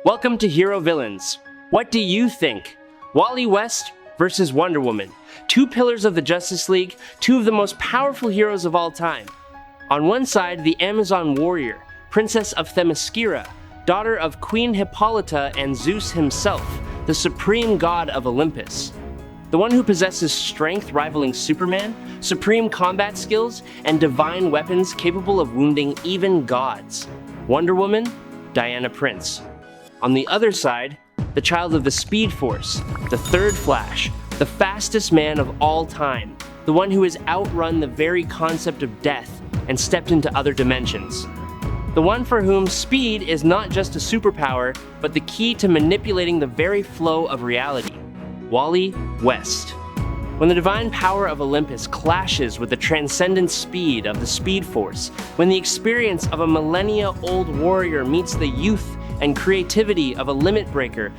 Welcome to Hero Villains. What do you think? Wally West versus Wonder Woman. Two pillars of the Justice League, two of the most powerful heroes of all time. On one side, the Amazon warrior, Princess of Themyscira, daughter of Queen Hippolyta and Zeus himself, the supreme god of Olympus. The one who possesses strength rivaling Superman, supreme combat skills, and divine weapons capable of wounding even gods. Wonder Woman, Diana Prince. On the other side, the child of the Speed Force, the third Flash, the fastest man of all time, the one who has outrun the very concept of death and stepped into other dimensions. The one for whom speed is not just a superpower, but the key to manipulating the very flow of reality. Wally West. When the divine power of Olympus clashes with the transcendent speed of the Speed Force, when the experience of a millennia-old warrior meets the youth and creativity of a limit breaker,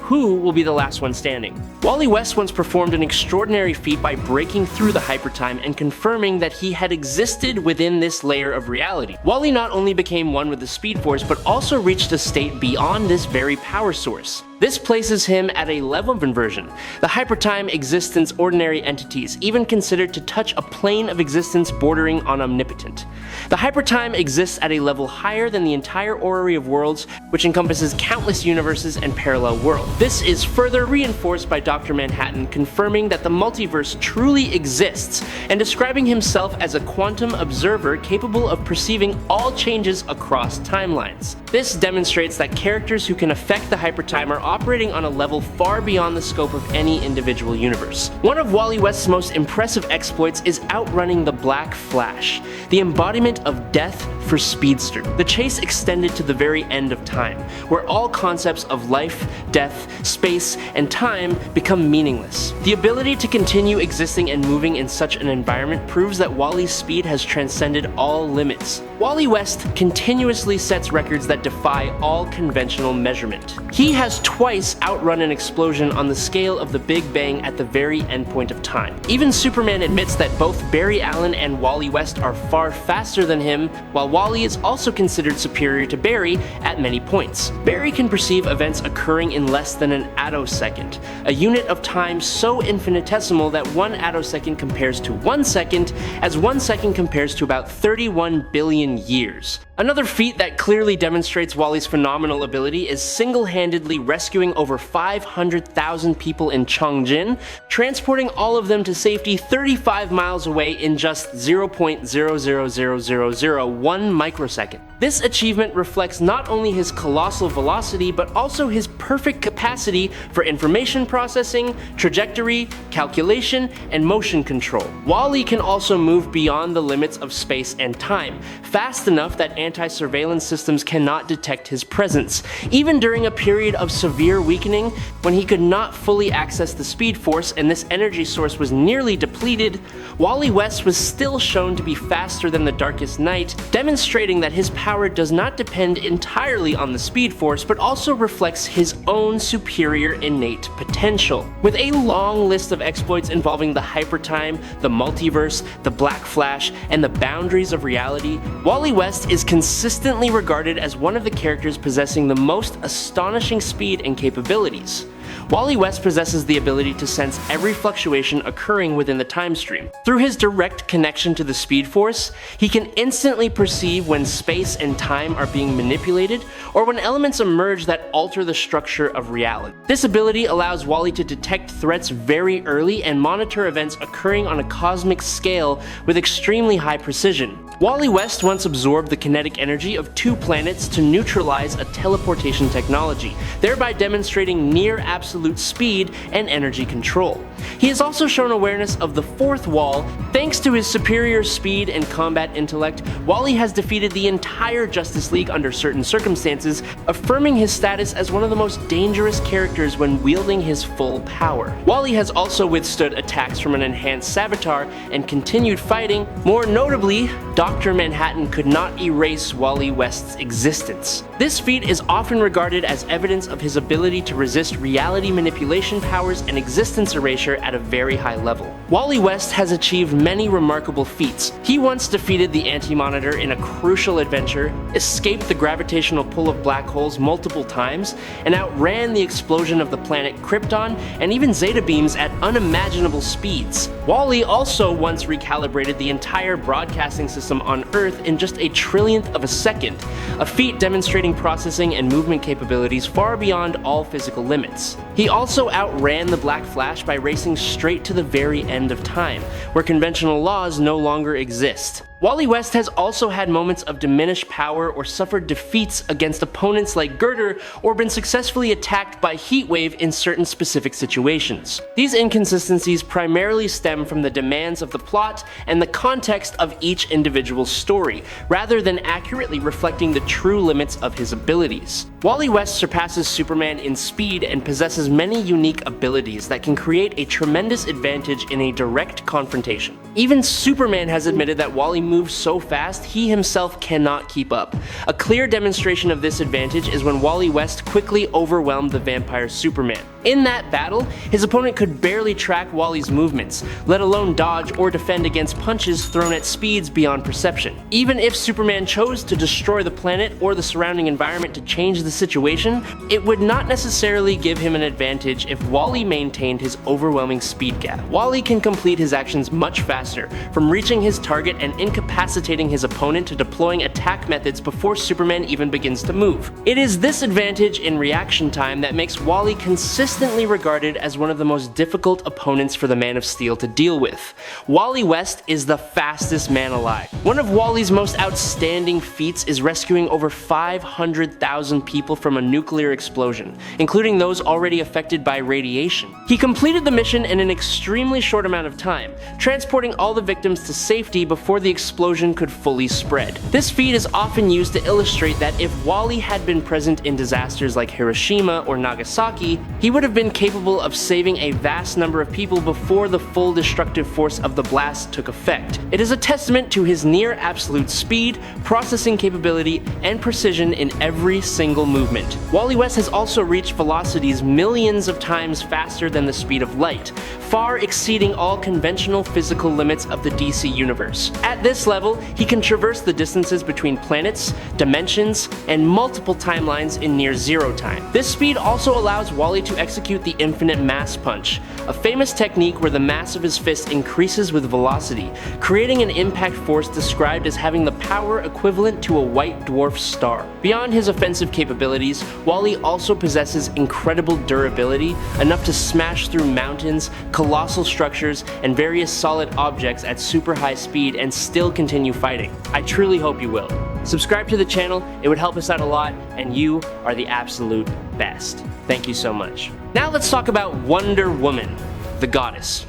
who will be the last one standing? Wally West once performed an extraordinary feat by breaking through the hypertime and confirming that he had existed within this layer of reality. Wally not only became one with the Speed Force, but also reached a state beyond this very power source. This places him at a level of inversion. The hypertime existence ordinary entities, even considered to touch a plane of existence bordering on omnipotent. The hypertime exists at a level higher than the entire orrery of worlds, which encompasses countless universes and parallel worlds. This is further reinforced by Dr. Manhattan confirming that the multiverse truly exists and describing himself as a quantum observer capable of perceiving all changes across timelines. This demonstrates that characters who can affect the hypertime are operating on a level far beyond the scope of any individual universe. One of Wally West's most impressive exploits is outrunning the Black Flash, the embodiment of death for speedster. The chase extended to the very end of time, where all concepts of life, death, space, and time become meaningless. The ability to continue existing and moving in such an environment proves that Wally's speed has transcended all limits. Wally West continuously sets records that defy all conventional measurement. He has twice outrun an explosion on the scale of the Big Bang at the very endpoint of time. Even Superman admits that both Barry Allen and Wally West are far faster than him, while Wally is also considered superior to Barry at many points. Barry can perceive events occurring in less than an attosecond, a unit of time so infinitesimal that 1 attosecond compares to 1 second, as 1 second compares to about 31 billion years. Another feat that clearly demonstrates Wally's phenomenal ability is single-handedly rescuing over 500,000 people in Chongjin, transporting all of them to safety 35 miles away in just 0.000001 microsecond. This achievement reflects not only his colossal velocity, but also his perfect capacity for information processing, trajectory, calculation, and motion control. Wally can also move beyond the limits of space and time, fast enough that anti-surveillance systems cannot detect his presence. Even during a period of severe weakening, when he could not fully access the Speed Force and this energy source was nearly depleted, Wally West was still shown to be faster than the Darkest Night, demonstrating that his power does not depend entirely on the Speed Force, but also reflects his own superior innate potential. With a long list of exploits involving the hypertime, the multiverse, the Black Flash, and the boundaries of reality, Wally West is consistently regarded as one of the characters possessing the most astonishing speed and capabilities. Wally West possesses the ability to sense every fluctuation occurring within the time stream. Through his direct connection to the Speed Force, he can instantly perceive when space and time are being manipulated, or when elements emerge that alter the structure of reality. This ability allows Wally to detect threats very early and monitor events occurring on a cosmic scale with extremely high precision. Wally West once absorbed the kinetic energy of 2 planets to neutralize a teleportation technology, thereby demonstrating near absolute speed and energy control. He has also shown awareness of the 4th wall. Thanks to his superior speed and combat intellect, Wally has defeated the entire Justice League under certain circumstances, affirming his status as one of the most dangerous characters when wielding his full power. Wally has also withstood attacks from an enhanced Savitar and continued fighting. More notably, Dr. Manhattan could not erase Wally West's existence. This feat is often regarded as evidence of his ability to resist reality manipulation powers and existence erasure at a very high level. Wally West has achieved many remarkable feats. He once defeated the Anti-Monitor in a crucial adventure, escaped the gravitational pull of black holes multiple times, and outran the explosion of the planet Krypton and even zeta beams at unimaginable speeds. Wally also once recalibrated the entire broadcasting system on Earth in just a trillionth of a second, a feat demonstrating processing and movement capabilities far beyond all physical limits. He also outran the Black Flash by racing straight to the very end of time, where conventional laws no longer exist. Wally West has also had moments of diminished power or suffered defeats against opponents like Girder, or been successfully attacked by Heatwave in certain specific situations. These inconsistencies primarily stem from the demands of the plot and the context of each individual story, rather than accurately reflecting the true limits of his abilities. Wally West surpasses Superman in speed and possesses many unique abilities that can create a tremendous advantage in a direct confrontation. Even Superman has admitted that Wally moves so fast he himself cannot keep up. A clear demonstration of this advantage is when Wally West quickly overwhelmed the vampire Superman. In that battle, his opponent could barely track Wally's movements, let alone dodge or defend against punches thrown at speeds beyond perception. Even if Superman chose to destroy the planet or the surrounding environment to change the situation, it would not necessarily give him an advantage if Wally maintained his overwhelming speed gap. Wally can complete his actions much faster, from reaching his target and incapacitating his opponent to deploying attack methods before Superman even begins to move. It is this advantage in reaction time that makes Wally consistently regarded as one of the most difficult opponents for the Man of Steel to deal with. Wally West is the fastest man alive. One of Wally's most outstanding feats is rescuing over 500,000 people from a nuclear explosion, including those already affected by radiation. He completed the mission in an extremely short amount of time, transporting all the victims to safety before the explosion could fully spread. This feat is often used to illustrate that if Wally had been present in disasters like Hiroshima or Nagasaki, he would have been capable of saving a vast number of people before the full destructive force of the blast took effect. It is a testament to his near absolute speed, processing capability, and precision in every single movement. Wally West has also reached velocities millions of times faster than the speed of light, far exceeding all conventional physical limits of the DC universe. At this level, he can traverse the distances between planets, dimensions, and multiple timelines in near zero time. This speed also allows Wally to execute the infinite mass punch, a famous technique where the mass of his fist increases with velocity, creating an impact force described as having the power equivalent to a white dwarf star. Beyond his offensive capabilities, Wally also possesses incredible durability, enough to smash through mountains, colossal structures, and various solid objects at super high speed and still continue fighting. I truly hope you will. Subscribe to the channel, it would help us out a lot, and you are the absolute best. Thank you so much. Now let's talk about Wonder Woman, the goddess.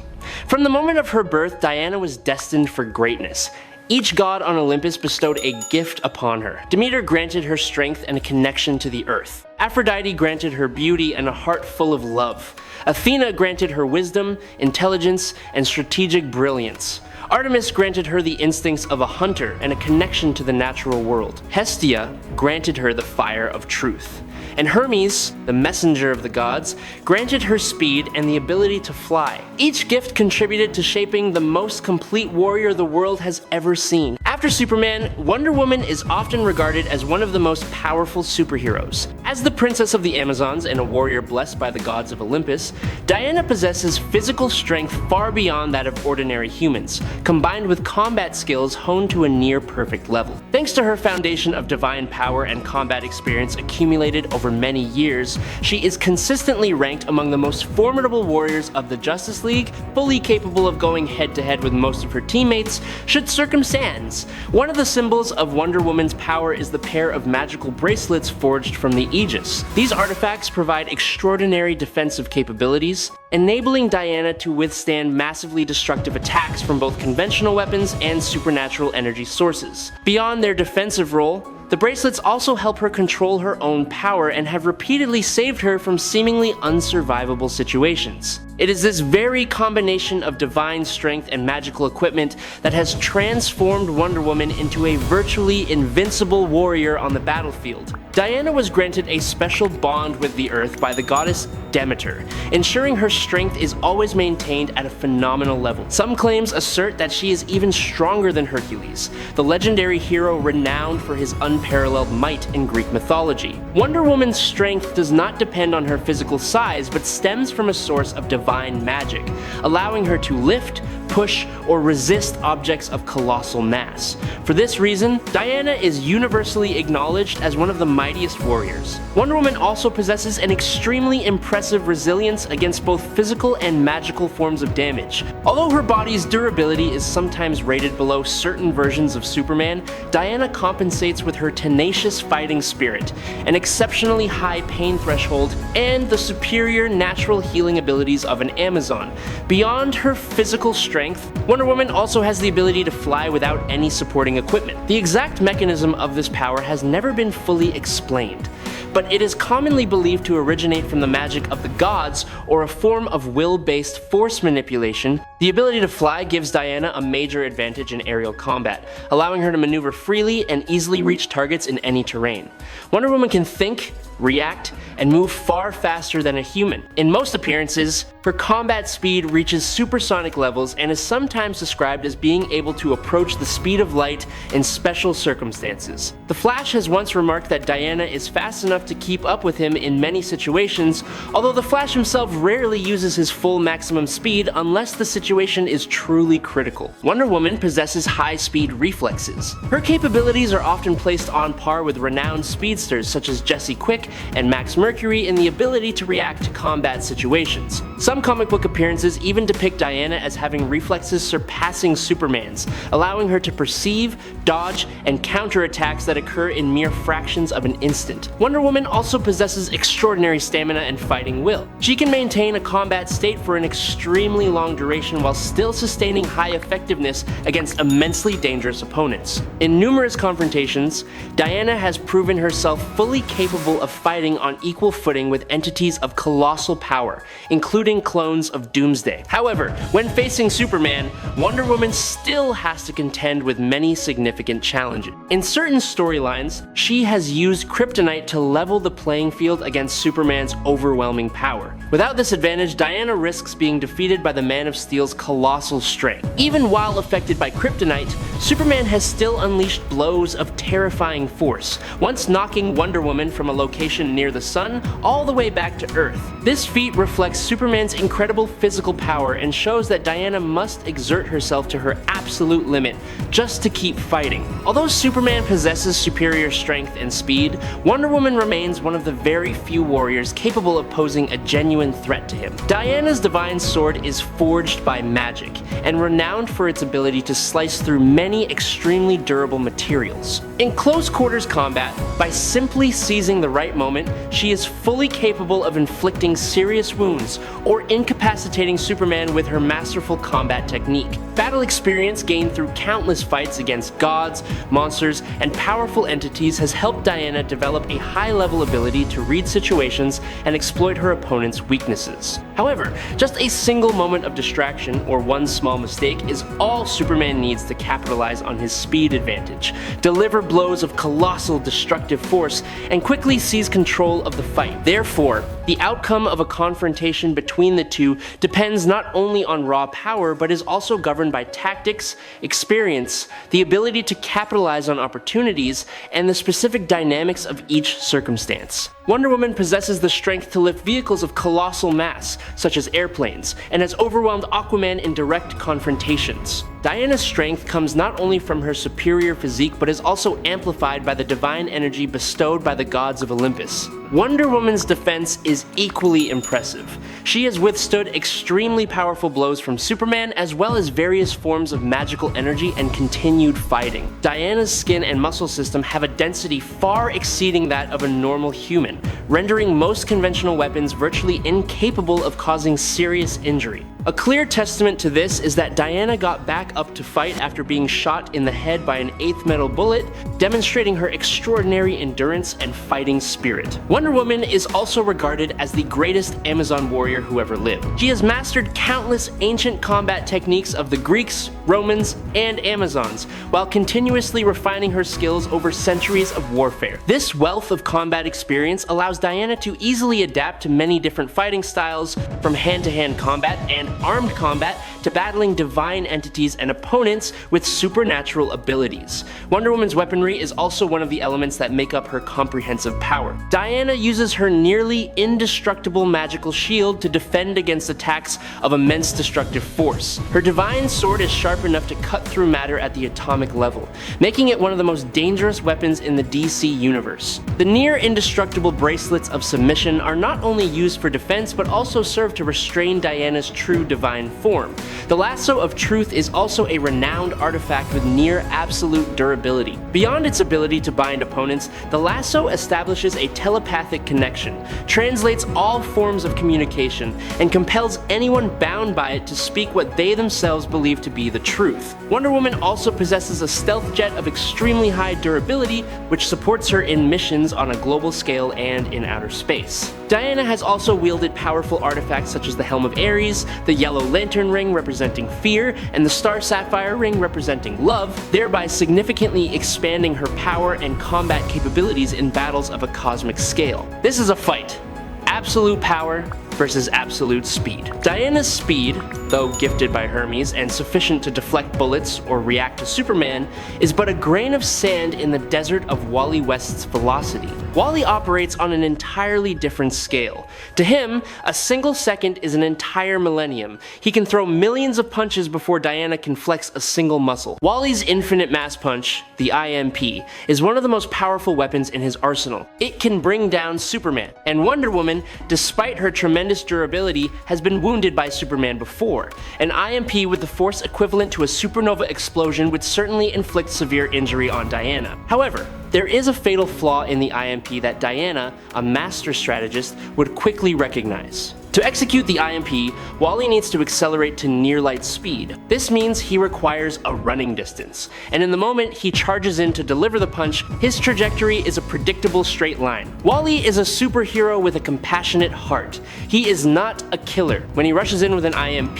From the moment of her birth, Diana was destined for greatness. Each god on Olympus bestowed a gift upon her. Demeter granted her strength and a connection to the earth. Aphrodite granted her beauty and a heart full of love. Athena granted her wisdom, intelligence, and strategic brilliance. Artemis granted her the instincts of a hunter and a connection to the natural world. Hestia granted her the fire of truth. And Hermes, the messenger of the gods, granted her speed and the ability to fly. Each gift contributed to shaping the most complete warrior the world has ever seen. After Superman, Wonder Woman is often regarded as one of the most powerful superheroes. As the princess of the Amazons and a warrior blessed by the gods of Olympus, Diana possesses physical strength far beyond that of ordinary humans, combined with combat skills honed to a near-perfect level. Thanks to her foundation of divine power and combat experience accumulated over many years, she is consistently ranked among the most formidable warriors of the Justice League, fully capable of going head-to-head with most of her teammates, should circumstance. One of the symbols of Wonder Woman's power is the pair of magical bracelets forged from the Aegis. These artifacts provide extraordinary defensive capabilities, enabling Diana to withstand massively destructive attacks from both conventional weapons and supernatural energy sources. Beyond their defensive role, the bracelets also help her control her own power and have repeatedly saved her from seemingly unsurvivable situations. It is this very combination of divine strength and magical equipment that has transformed Wonder Woman into a virtually invincible warrior on the battlefield. Diana was granted a special bond with the earth by the goddess Demeter, ensuring her strength is always maintained at a phenomenal level. Some claims assert that she is even stronger than Hercules, the legendary hero renowned for his unparalleled might in Greek mythology. Wonder Woman's strength does not depend on her physical size, but stems from a source of divine magic, allowing her to lift, push, or resist objects of colossal mass. For this reason, Diana is universally acknowledged as one of the mightiest warriors. Wonder Woman also possesses an extremely impressive resilience against both physical and magical forms of damage. Although her body's durability is sometimes rated below certain versions of Superman, Diana compensates with her tenacious fighting spirit, an exceptionally high pain threshold, and the superior natural healing abilities of an Amazon. Beyond her physical strength, Wonder Woman also has the ability to fly without any supporting equipment. The exact mechanism of this power has never been fully explained, but it is commonly believed to originate from the magic of the gods or a form of will-based force manipulation. The ability to fly gives Diana a major advantage in aerial combat, allowing her to maneuver freely and easily reach targets in any terrain. Wonder Woman can think, react, and move far faster than a human. In most appearances, her combat speed reaches supersonic levels and is sometimes described as being able to approach the speed of light in special circumstances. The Flash has once remarked that Diana is fast enough to keep up with him in many situations, although the Flash himself rarely uses his full maximum speed unless the situation is truly critical. Wonder Woman possesses high-speed reflexes. Her capabilities are often placed on par with renowned speedsters such as Jesse Quick and Max Mercury in the ability to react to combat situations. Some comic book appearances even depict Diana as having reflexes surpassing Superman's, allowing her to perceive, dodge, and counter attacks that occur in mere fractions of an instant. Wonder Woman also possesses extraordinary stamina and fighting will. She can maintain a combat state for an extremely long duration while still sustaining high effectiveness against immensely dangerous opponents. In numerous confrontations, Diana has proven herself fully capable of fighting on equal footing with entities of colossal power, including clones of Doomsday. However, when facing Superman, Wonder Woman still has to contend with many significant challenges. In certain storylines, she has used kryptonite to level the playing field against Superman's overwhelming power. Without this advantage, Diana risks being defeated by the Man of Steel's colossal strength. Even while affected by kryptonite, Superman has still unleashed blows of terrifying force, once knocking Wonder Woman from a location near the sun all the way back to Earth. This feat reflects Superman's incredible physical power and shows that Diana must exert herself to her absolute limit just to keep fighting. Although Superman possesses superior strength and speed, Wonder Woman remains one of the very few warriors capable of posing a genuine threat to him. Diana's divine sword is forged by magic and renowned for its ability to slice through many extremely durable materials. In close quarters combat, by simply seizing the right moment, she is fully capable of inflicting serious wounds or incapacitating Superman with her masterful combat technique. Battle experience gained through countless fights against gods, monsters, and powerful entities has helped Diana develop a high-level ability to read situations and exploit her opponent's weaknesses. However, just a single moment of distraction or one small mistake is all Superman needs to capitalize on his speed advantage, deliver blows of colossal destructive force, and quickly seize control of the fight. Therefore, the outcome of a confrontation between the two depends not only on raw power, but is also governed by tactics, experience, the ability to capitalize on opportunities, and the specific dynamics of each circumstance. Wonder Woman possesses the strength to lift vehicles of colossal mass, such as airplanes, and has overwhelmed Aquaman in direct confrontations. Diana's strength comes not only from her superior physique, but is also amplified by the divine energy bestowed by the gods of Olympus. Wonder Woman's defense is equally impressive. She has withstood extremely powerful blows from Superman, as well as various forms of magical energy and continued fighting. Diana's skin and muscle system have a density far exceeding that of a normal human, rendering most conventional weapons virtually incapable of causing serious injury. A clear testament to this is that Diana got back up to fight after being shot in the head by an 8th metal bullet, demonstrating her extraordinary endurance and fighting spirit. Wonder Woman is also regarded as the greatest Amazon warrior who ever lived. She has mastered countless ancient combat techniques of the Greeks, Romans, and Amazons, while continuously refining her skills over centuries of warfare. This wealth of combat experience allows Diana to easily adapt to many different fighting styles, from hand-to-hand combat and armed combat to battling divine entities and opponents with supernatural abilities. Wonder Woman's weaponry is also one of the elements that make up her comprehensive power. Diana uses her nearly indestructible magical shield to defend against attacks of immense destructive force. Her divine sword is sharp enough to cut through matter at the atomic level, making it one of the most dangerous weapons in the DC universe. The near indestructible bracelets of submission are not only used for defense but also serve to restrain Diana's true divine form. The Lasso of Truth is also a renowned artifact with near absolute durability. Beyond its ability to bind opponents, the lasso establishes a telepathic connection, translates all forms of communication, and compels anyone bound by it to speak what they themselves believe to be the truth. Wonder Woman also possesses a stealth jet of extremely high durability, which supports her in missions on a global scale and in outer space. Diana has also wielded powerful artifacts such as the Helm of Ares, the Yellow Lantern Ring representing fear, and the Star Sapphire Ring representing love, thereby significantly expanding her power and combat capabilities in battles of a cosmic scale. This is a fight. Absolute power versus absolute speed. Diana's speed, though gifted by Hermes and sufficient to deflect bullets or react to Superman, is but a grain of sand in the desert of Wally West's velocity. Wally operates on an entirely different scale. To him, a single second is an entire millennium. He can throw millions of punches before Diana can flex a single muscle. Wally's infinite mass punch, the IMP, is one of the most powerful weapons in his arsenal. It can bring down Superman, and Wonder Woman, despite her tremendous durability, has been wounded by Superman before. An IMP with the force equivalent to a supernova explosion would certainly inflict severe injury on Diana. However, there is a fatal flaw in the IMP that Diana, a master strategist, would quickly recognize. To execute the IMP, Wally needs to accelerate to near-light speed. This means he requires a running distance, and in the moment he charges in to deliver the punch, his trajectory is a predictable straight line. Wally is a superhero with a compassionate heart. He is not a killer. When he rushes in with an IMP,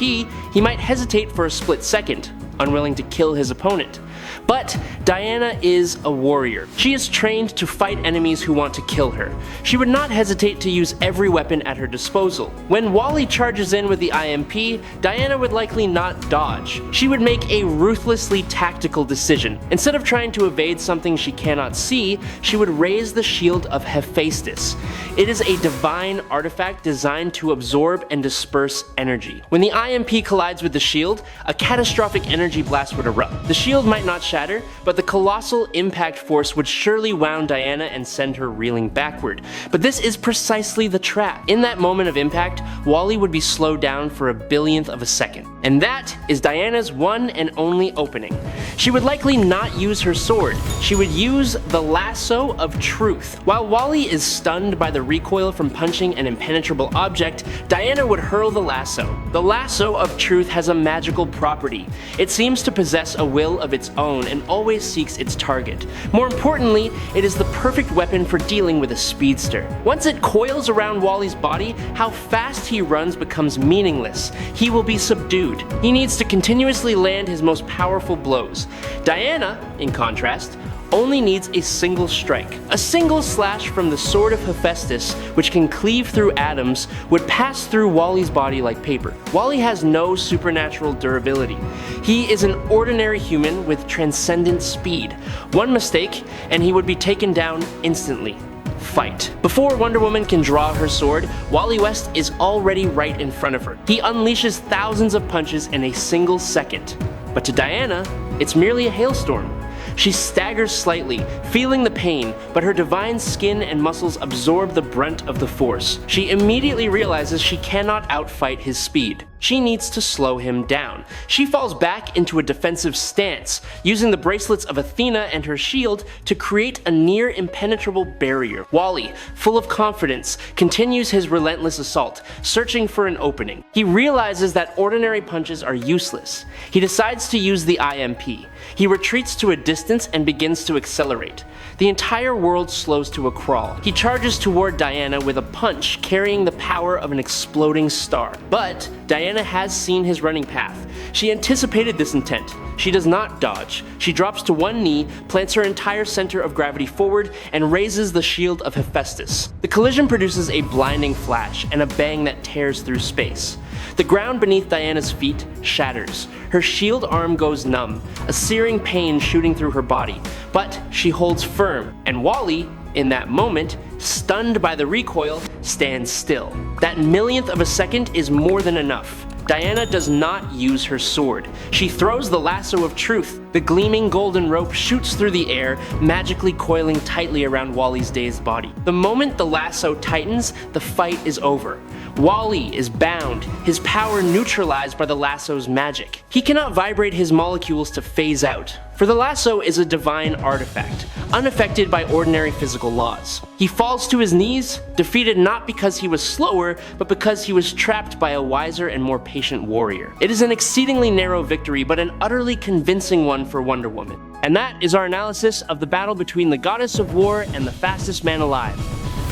he might hesitate for a split second, unwilling to kill his opponent. But Diana is a warrior. She is trained to fight enemies who want to kill her. She would not hesitate to use every weapon at her disposal. When Wally charges in with the IMP, Diana would likely not dodge. She would make a ruthlessly tactical decision. Instead of trying to evade something she cannot see, she would raise the shield of Hephaestus. It is a divine artifact designed to absorb and disperse energy. When the IMP collides with the shield, a catastrophic energy blast would erupt. The shield might not shatter, but the colossal impact force would surely wound Diana and send her reeling backward. But this is precisely the trap. In that moment of impact, Wally would be slowed down for a billionth of a second. And that is Diana's one and only opening. She would likely not use her sword. She would use the Lasso of Truth. While Wally is stunned by the recoil from punching an impenetrable object, Diana would hurl the lasso. The Lasso of Truth has a magical property. It seems to possess a will of its own and always seeks its target. More importantly, it is the perfect weapon for dealing with a speedster. Once it coils around Wally's body, how fast he runs becomes meaningless. He will be subdued. He needs to continuously land his most powerful blows. Diana, in contrast, only needs a single strike. A single slash from the sword of Hephaestus, which can cleave through atoms, would pass through Wally's body like paper. Wally has no supernatural durability. He is an ordinary human with transcendent speed. One mistake, and he would be taken down instantly. Fight. Before Wonder Woman can draw her sword, Wally West is already right in front of her. He unleashes thousands of punches in a single second. But to Diana, it's merely a hailstorm. She staggers slightly, feeling the pain, but her divine skin and muscles absorb the brunt of the force. She immediately realizes she cannot outfight his speed. She needs to slow him down. She falls back into a defensive stance, using the bracelets of Athena and her shield to create a near impenetrable barrier. Wally, full of confidence, continues his relentless assault, searching for an opening. He realizes that ordinary punches are useless. He decides to use the IMP. He retreats to a distance and begins to accelerate. The entire world slows to a crawl. He charges toward Diana with a punch carrying the power of an exploding star. But Diana has seen his running path. She anticipated this intent. She does not dodge. She drops to one knee, plants her entire center of gravity forward, and raises the shield of Hephaestus. The collision produces a blinding flash and a bang that tears through space. The ground beneath Diana's feet shatters. Her shield arm goes numb, a searing pain shooting through her body. But she holds firm, and Wally, in that moment, stunned by the recoil, stands still. That millionth of a second is more than enough. Diana does not use her sword. She throws the lasso of truth. The gleaming golden rope shoots through the air, magically coiling tightly around Wally's dazed body. The moment the lasso tightens, the fight is over. Wally is bound, his power neutralized by the lasso's magic. He cannot vibrate his molecules to phase out, for the lasso is a divine artifact, unaffected by ordinary physical laws. He falls to his knees, defeated not because he was slower, but because he was trapped by a wiser and more patient warrior. It is an exceedingly narrow victory, but an utterly convincing one for Wonder Woman. And that is our analysis of the battle between the Goddess of War and the fastest man alive.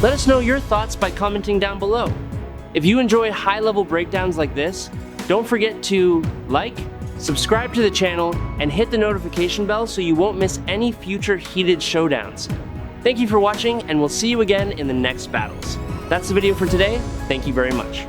Let us know your thoughts by commenting down below. If you enjoy high-level breakdowns like this, don't forget to like, subscribe to the channel, and hit the notification bell so you won't miss any future heated showdowns. Thank you for watching, and we'll see you again in the next battles. That's the video for today. Thank you very much.